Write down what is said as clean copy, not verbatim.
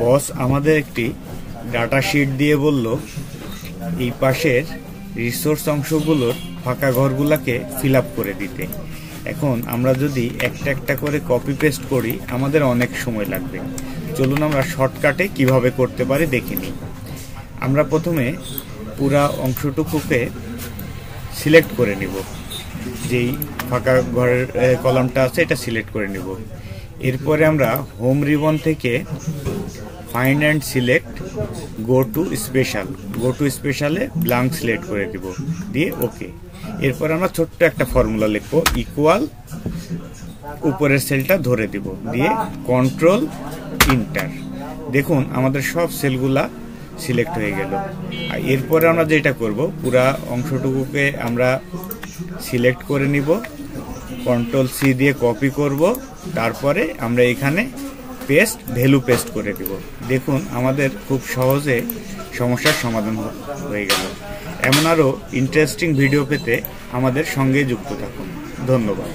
বস আমাদের একটি data sheet দিয়ে বলল এই পাশের রিসোর্স অংশগুলোর ফাঁকা ঘরগুলোকে ফিল আপ করে দিতে। এখন আমরা যদি একটা একটা করে কপি পেস্ট করি আমাদের অনেক সময় লাগবে। চলুন আমরা শর্টকাটে কিভাবে করতে পারি দেখে নিই। আমরা প্রথমে পুরা অংশটুকুকে সিলেক্ট করে নিব, যেই ফাঁকা ঘরের কলামটা আছে এটা সিলেক্ট করে নিব। এরপরে আমরা হোম রিবন থেকে find and select go to স্পেশালে ব্ল্যাঙ্ক সিলেক্ট করে দিব, দিয়ে ওকে। এরপর আমরা ছোট্ট একটা ফর্মুলা লিখবো, ইকুয়াল উপরের সেলটা ধরে দিব, দিয়ে কন্ট্রোল ইন্টার। দেখুন আমাদের সব সেলগুলা সিলেক্ট হয়ে গেল। আর এরপরে আমরা যেটা করব, পুরা অংশটুকুকে আমরা সিলেক্ট করে নিব, কন্ট্রোল সি দিয়ে কপি করব, তারপরে আমরা এখানে ভ্যালু পেস্ট করে দিব। দেখুন আমাদের খুব সহজে সমস্যার সমাধান হয়ে গেল। এমন আরও ইন্টারেস্টিং ভিডিও পেতে আমাদের সঙ্গে যুক্ত থাকুন। ধন্যবাদ।